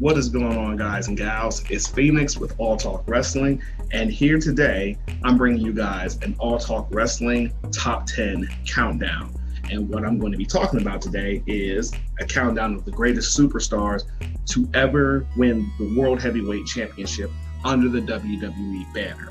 What is going on, guys and gals? It's Phoenix with All Talk Wrestling, and here today, I'm bringing you guys an All Talk Wrestling Top 10 Countdown. And what I'm going to be talking about today is a countdown of the greatest superstars to ever win the World Heavyweight Championship under the WWE banner.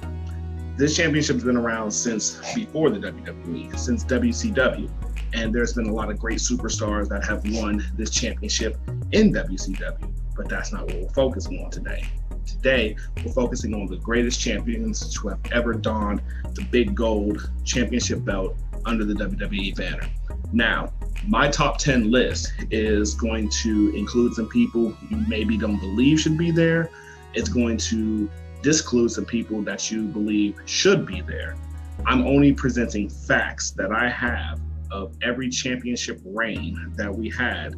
This championship's been around since before the WWE, since WCW. And there's been a lot of great superstars that have won this championship in WCW, but that's not what we're focusing on today. Today, we're focusing on the greatest champions to have ever donned the big gold championship belt under the WWE banner. Now, my top 10 list is going to include some people you maybe don't believe should be there. It's going to disclude some people that you believe should be there. I'm only presenting facts that I have of every championship reign that we had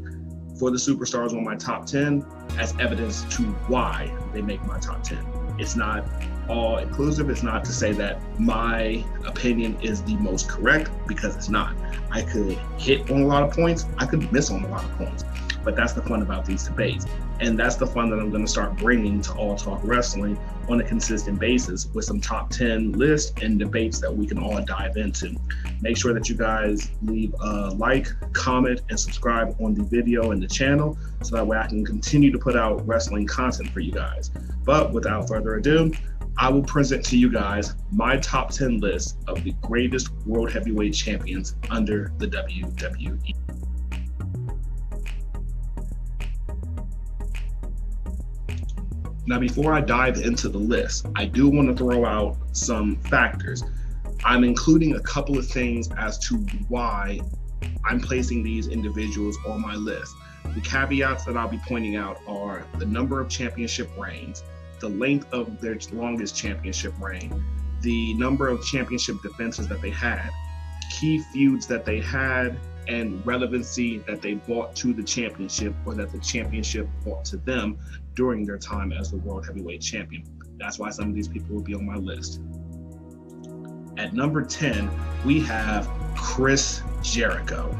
for the superstars on my top 10 as evidence to why they make my top 10. It's not all inclusive. It's not to say that my opinion is the most correct, because it's not. I could hit on a lot of points. I could miss on a lot of points. But that's the fun about these debates. And that's the fun that I'm going to start bringing to All Talk Wrestling on a consistent basis with some top 10 lists and debates that we can all dive into. Make sure that you guys leave a like, comment, and subscribe on the video and the channel so that way I can continue to put out wrestling content for you guys. But without further ado, I will present to you guys my top 10 list of the greatest World Heavyweight Champions under the WWE. Now, before I dive into the list, I do want to throw out some factors. I'm including a couple of things as to why I'm placing these individuals on my list. The caveats that I'll be pointing out are the number of championship reigns, the length of their longest championship reign, the number of championship defenses that they had, key feuds that they had, and relevancy that they brought to the championship or that the championship brought to them during their time as the World Heavyweight Champion. That's why some of these people will be on my list. At number 10, we have Chris Jericho.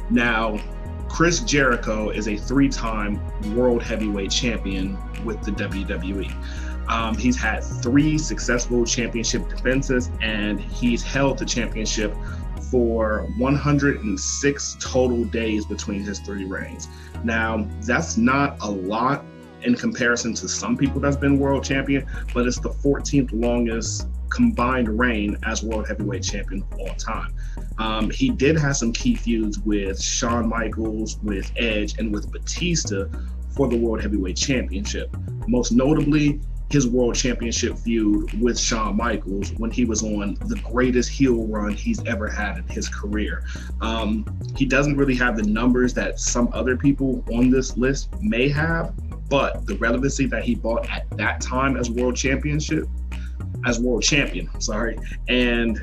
Now, Chris Jericho is a 3-time World Heavyweight Champion with the WWE. He's had 3 successful championship defenses, and he's held the championship for 106 total days between his 3 reigns. Now, that's not a lot in comparison to some people that's been world champion, but it's the 14th longest combined reign as World Heavyweight Champion of all time. He did have some key feuds with Shawn Michaels, with Edge, and with Batista for the World Heavyweight Championship. Most notably, his World Championship feud with Shawn Michaels when he was on the greatest heel run he's ever had in his career. He doesn't really have the numbers that some other people on this list may have, but the relevancy that he brought at that time as world champion, and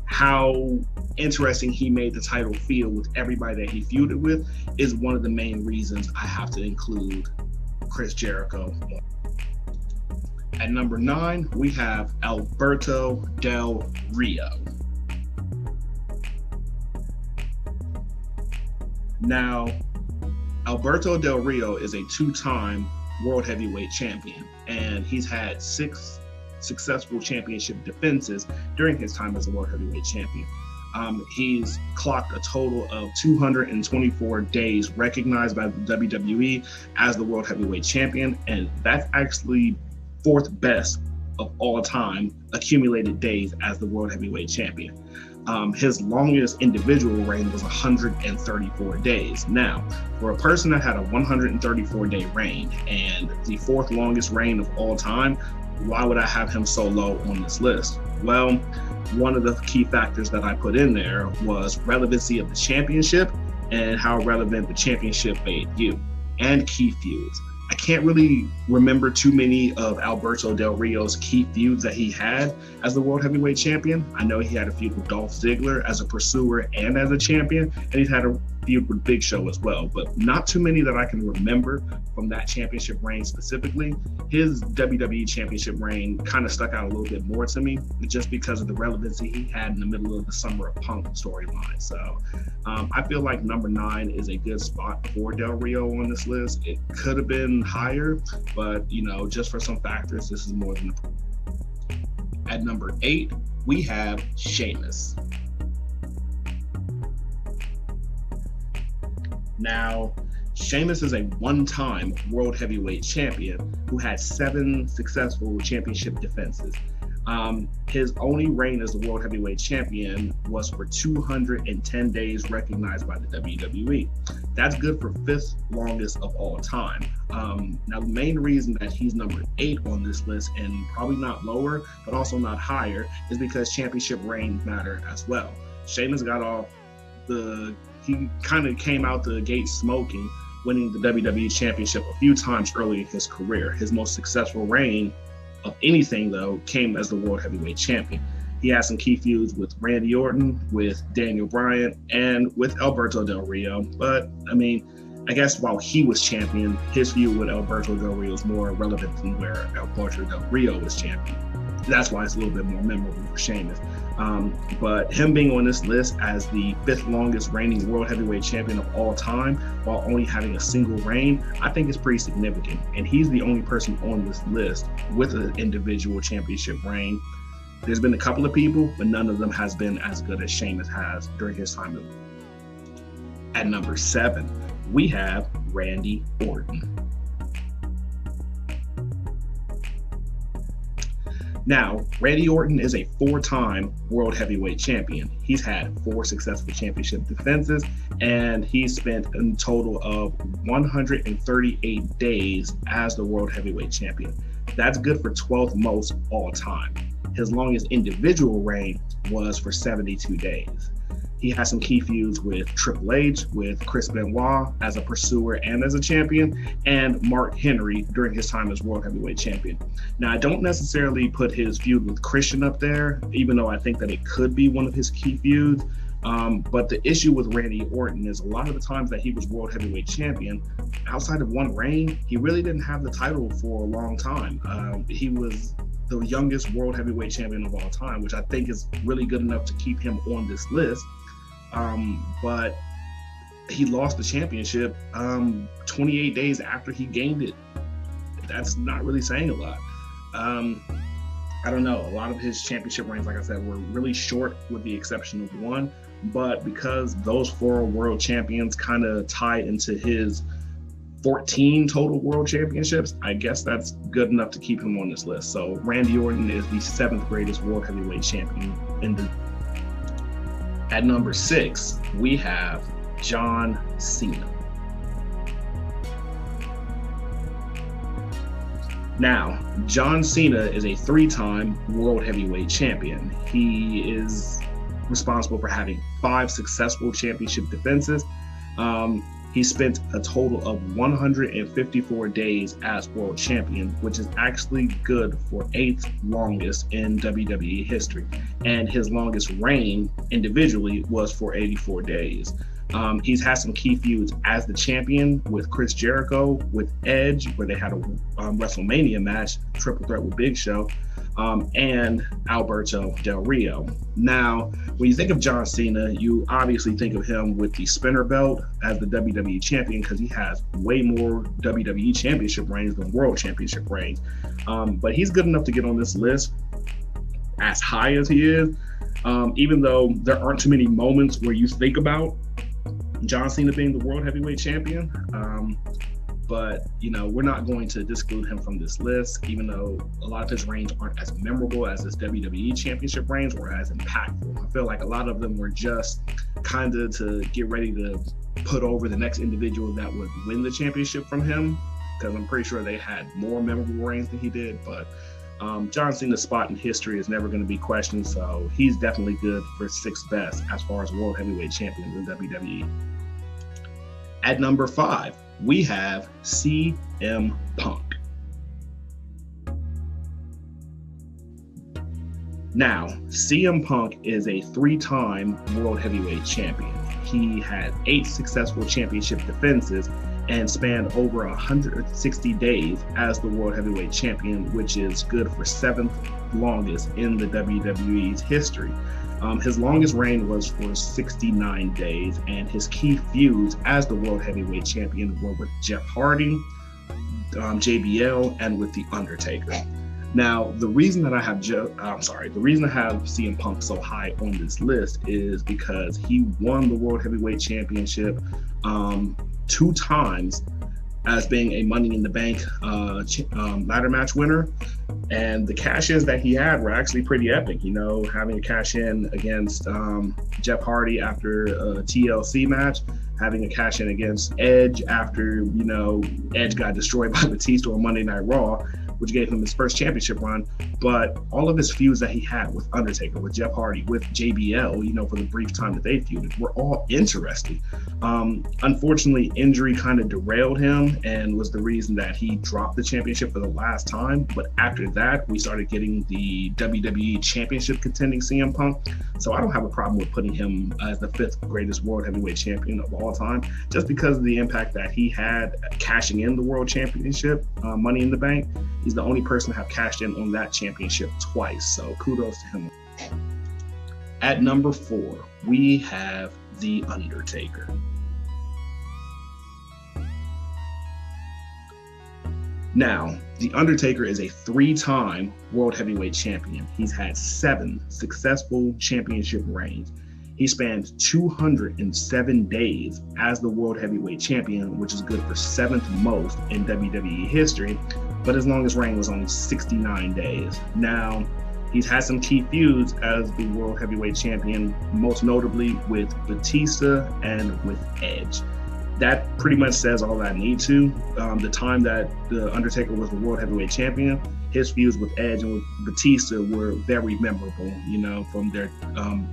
how interesting he made the title feel with everybody that he feuded with is one of the main reasons I have to include Chris Jericho. At number 9, we have Alberto Del Rio. Now, Alberto Del Rio is a 2-time World Heavyweight Champion, and he's had 6 successful championship defenses during his time as a World Heavyweight Champion. He's clocked a total of 224 days recognized by the WWE as the World Heavyweight Champion, and that's actually 4th best of all time accumulated days as the World Heavyweight Champion. His longest individual reign was 134 days. Now, for a person that had a 134-day reign and the 4th longest reign of all time, why would I have him so low on this list? Well, one of the key factors that I put in there was relevancy of the championship and how relevant the championship made you, and key feuds. I can't really remember too many of Alberto Del Rio's key feuds that he had as the World Heavyweight Champion. I know he had a feud with Dolph Ziggler as a pursuer and as a champion, and he's had a feud with Big Show as well, but not too many that I can remember from that championship reign specifically. His WWE championship reign kind of stuck out a little bit more to me just because of the relevancy he had in the middle of the Summer of Punk storyline. So I feel like number 9 is a good spot for Del Rio on this list. It could have been higher, but just for some factors, this is more than. At number 8, we have Sheamus. Now, Sheamus is a one-time World Heavyweight Champion who had 7 successful championship defenses. His only reign as the World Heavyweight Champion was for 210 days recognized by the WWE. That's good for 5th longest of all time. Now, the main reason that he's number 8 on this list, and probably not lower, but also not higher, is because championship reigns matter as well. Sheamus he kind of came out the gate smoking, winning the WWE Championship a few times early in his career. His most successful reign of anything, though, came as the World Heavyweight Champion. He had some key feuds with Randy Orton, with Daniel Bryan, and with Alberto Del Rio. But, I guess while he was champion, his feud with Alberto Del Rio is more relevant than where Alberto Del Rio was champion. That's why it's a little bit more memorable for Sheamus. But him being on this list as the 5th longest reigning World Heavyweight Champion of all time, while only having a single reign, I think is pretty significant. And he's the only person on this list with an individual championship reign. There's been a couple of people, but none of them has been as good as Sheamus has during his time. At number 7, we have Randy Orton. Now, Randy Orton is a 4-time World Heavyweight Champion. He's had 4 successful championship defenses, and he's spent a total of 138 days as the World Heavyweight Champion. That's good for 12th most all time. His longest individual reign was for 72 days. He has some key feuds with Triple H, with Chris Benoit as a pursuer and as a champion, and Mark Henry during his time as World Heavyweight Champion. Now, I don't necessarily put his feud with Christian up there, even though I think that it could be one of his key feuds. But the issue with Randy Orton is a lot of the times that he was World Heavyweight Champion, outside of one reign, he really didn't have the title for a long time. He was the youngest World Heavyweight Champion of all time, which I think is really good enough to keep him on this list. But he lost the championship 28 days after he gained it. That's not really saying a lot. I don't know. A lot of his championship reigns, like I said, were really short with the exception of one. But because those 4 world champions kind of tie into his 14 total world championships, I guess that's good enough to keep him on this list. So Randy Orton is the 7th greatest World Heavyweight Champion in the. At number 6, we have John Cena. Now, John Cena is a 3-time World Heavyweight Champion. He is responsible for having 5 successful championship defenses. He spent a total of 154 days as world champion, which is actually good for 8th longest in WWE history. And his longest reign individually was for 84 days. He's had some key feuds as the champion with Chris Jericho, with Edge, where they had a WrestleMania match, triple threat with Big Show, and Alberto Del Rio. Now, when you think of John Cena, you obviously think of him with the spinner belt as the WWE champion because he has way more WWE championship reigns than world championship reigns. But he's good enough to get on this list as high as he is, even though there aren't too many moments where you think about John Cena being the World Heavyweight Champion. But, we're not going to exclude him from this list, even though a lot of his reigns aren't as memorable as his WWE Championship reigns or as impactful. I feel like a lot of them were just kind of to get ready to put over the next individual that would win the championship from him, because I'm pretty sure they had more memorable reigns than he did. But John Cena's spot in history is never going to be questioned, so he's definitely good for 6th best as far as World Heavyweight Champion in WWE. At number 5, we have CM Punk. Now, CM Punk is a 3-time World Heavyweight Champion. he had 8 successful championship defenses and spanned over 160 days as the World Heavyweight Champion, which is good for 7th longest in the WWE's history. His longest reign was for 69 days, and his key feuds as the World Heavyweight Champion were with Jeff Hardy, JBL, and with The Undertaker. Now, the reason that I have CM Punk so high on this list is because he won the World Heavyweight Championship 2 times as being a Money in the Bank ladder match winner. And the cash-ins that he had were actually pretty epic, you know, having a cash-in against Jeff Hardy after a TLC match, having a cash-in against Edge after, you know, Edge got destroyed by Batista on Monday Night Raw, which gave him his first championship run. But all of his feuds that he had with Undertaker, with Jeff Hardy, with JBL, you know, for the brief time that they feuded, were all interesting. Unfortunately, injury kind of derailed him and was the reason that he dropped the championship for the last time. But after that, we started getting the WWE Championship contending CM Punk. So I don't have a problem with putting him as the 5th greatest World Heavyweight Champion of all time, just because of the impact that he had cashing in the World Championship, Money in the Bank. He's the only person to have cashed in on that championship twice, so kudos to him. At number 4, we have The Undertaker. Now, The Undertaker is a 3-time World Heavyweight Champion. He's had 7 successful championship reigns. He spanned 207 days as the World Heavyweight Champion, which is good for 7th most in WWE history, but his longest reign was only 69 days. Now, he's had some key feuds as the World Heavyweight Champion, most notably with Batista and with Edge. That pretty much says all I need to. The time that The Undertaker was the World Heavyweight Champion, his feuds with Edge and with Batista were very memorable, you know, from their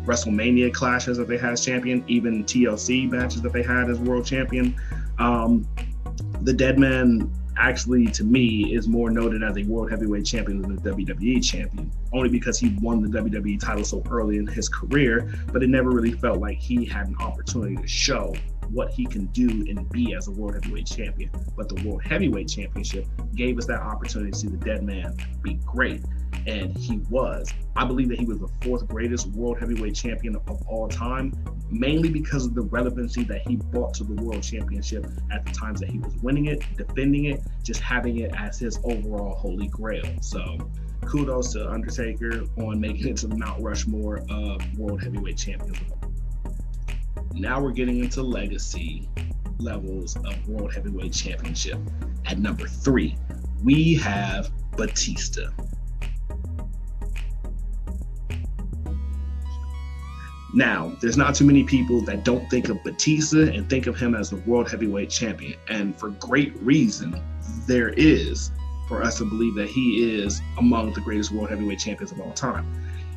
WrestleMania clashes that they had as champion, even TLC matches that they had as world champion. The Dead Man actually, to me, is more noted as a World Heavyweight Champion than the WWE Champion, only because he won the WWE title so early in his career, but it never really felt like he had an opportunity to show what he can do and be as a World Heavyweight Champion. But the World Heavyweight Championship gave us that opportunity to see the Dead Man be great, and he was. I believe that he was the 4th greatest World Heavyweight Champion of all time, mainly because of the relevancy that he brought to the World Championship at the times that he was winning it, defending it, just having it as his overall holy grail. So kudos to Undertaker on making it to the Mount Rushmore of World Heavyweight Champions. Now we're getting into legacy levels of World Heavyweight Championship. At number 3, we have Batista. Now, there's not too many people that don't think of Batista and think of him as the World Heavyweight Champion. And for great reason, there is for us to believe that he is among the greatest World Heavyweight Champions of all time.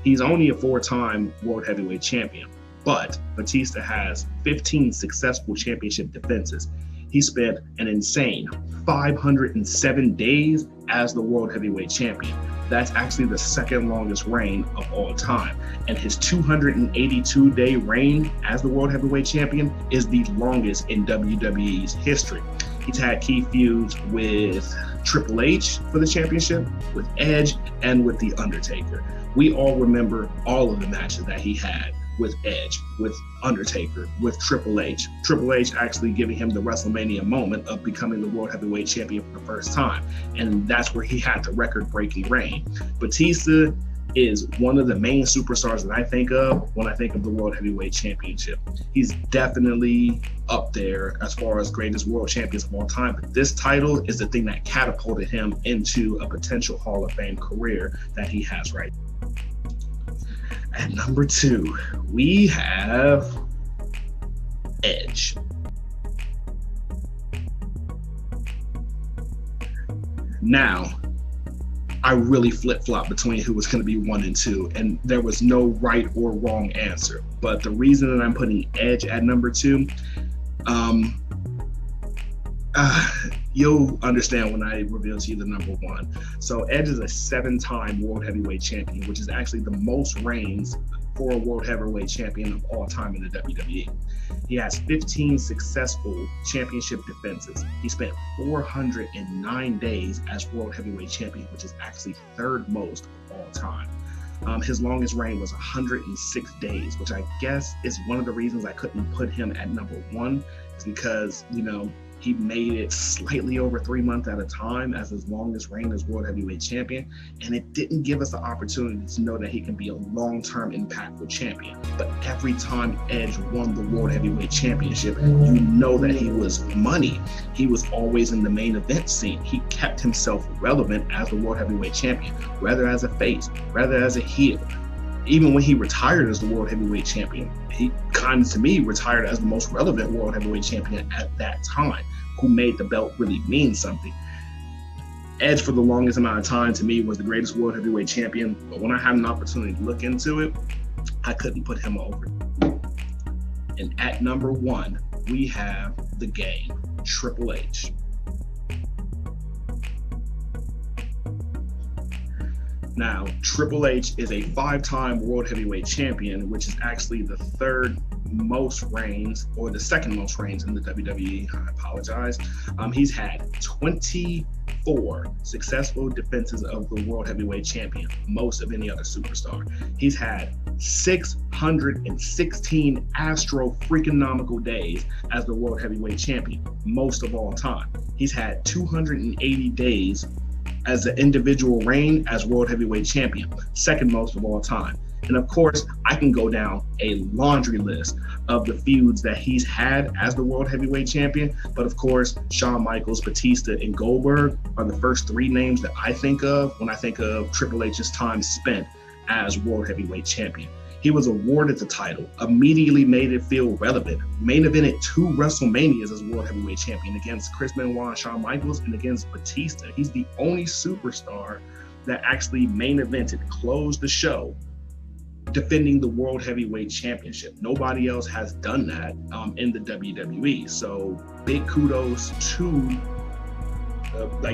He's only a 4-time World Heavyweight Champion, but Batista has 15 successful championship defenses. He spent an insane 507 days as the World Heavyweight Champion. That's actually the 2nd longest reign of all time. And his 282-day reign as the World Heavyweight Champion is the longest in WWE's history. He's had key feuds with Triple H for the championship, with Edge, and with The Undertaker. We all remember all of the matches that he had with Edge, with Undertaker, with Triple H. Triple H actually giving him the WrestleMania moment of becoming the World Heavyweight Champion for the first time. And that's where he had the record-breaking reign. Batista is one of the main superstars that I think of when I think of the World Heavyweight Championship. He's definitely up there as far as greatest world champions of all time. But this title is the thing that catapulted him into a potential Hall of Fame career that he has right now. At number 2, we have Edge. Now, I really flip-flopped between who was going to be 1 and 2, and there was no right or wrong answer. But the reason that I'm putting Edge at number 2, You'll understand when I reveal to you the number one. So Edge is a 7-time World Heavyweight Champion, which is actually the most reigns for a World Heavyweight Champion of all time in the WWE. He has 15 successful championship defenses. He spent 409 days as World Heavyweight Champion, which is actually third most of all time. His longest reign was 106 days, which I guess is one of the reasons I couldn't put him at number one, is because, he made it slightly over 3 months at a time as his longest reign as World Heavyweight Champion, and it didn't give us the opportunity to know that he can be a long-term impactful champion. But every time Edge won the World Heavyweight Championship, you know that he was money. He was always in the main event scene. He kept himself relevant as the World Heavyweight Champion, whether as a face, whether as a heel. Even when he retired as the World Heavyweight Champion, he kind of, to me, retired as the most relevant World Heavyweight Champion at that time, who made the belt really mean something. Edge, for the longest amount of time, to me, was the greatest World Heavyweight Champion, but when I had an opportunity to look into it, I couldn't put him over. And at number one, we have the Game, Triple H. Now, Triple H is a 5-time World Heavyweight Champion, which is actually the third most reigns, or the second most reigns in the WWE. I apologize. He's had 24 successful defenses of the World Heavyweight Champion, most of any other superstar. He's had 616 astro-freakonomical days as the World Heavyweight Champion, most of all time. He's had 280 days as an individual reign as World Heavyweight Champion, second most of all time. And of course, I can go down a laundry list of the feuds that he's had as the World Heavyweight Champion. But of course, Shawn Michaels, Batista, and Goldberg are the first 3 names that I think of when I think of Triple H's time spent as World Heavyweight Champion. He was awarded the title, immediately made it feel relevant, main evented 2 WrestleManias as World Heavyweight Champion against Chris Benoit and Shawn Michaels and against Batista. He's the only superstar that actually main evented, closed the show, defending the World Heavyweight Championship. Nobody else has done that in the WWE. So big kudos to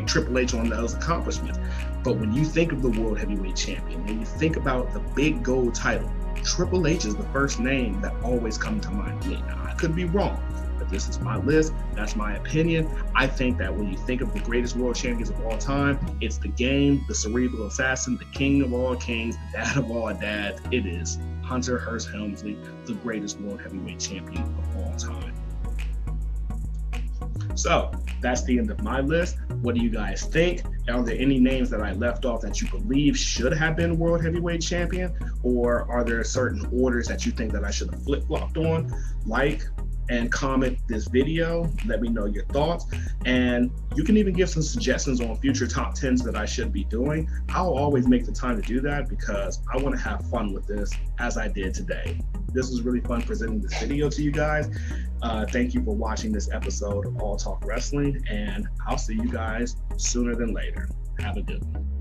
Triple H on those accomplishments. But when you think of the World Heavyweight Champion, when you think about the big gold title, Triple H is the first name that always comes to mind to me. Now, I could be wrong, but this is my list. That's my opinion. I think that when you think of the greatest world champions of all time, it's the Game, the cerebral assassin, the king of all kings, the dad of all dads. It is Hunter Hearst Helmsley, the greatest world heavyweight champion of all time. So that's the end of my list. What do you guys think? Are there any names that I left off that you believe should have been World Heavyweight Champion? Or are there certain orders that you think that I should have flip-flopped on? Like and comment this video. Let me know your thoughts. And you can even give some suggestions on future top 10s that I should be doing. I'll always make the time to do that because I want to have fun with this as I did today. This was really fun presenting this video to you guys. Thank you for watching this episode of All Talk Wrestling, and I'll see you guys sooner than later. Have a good one.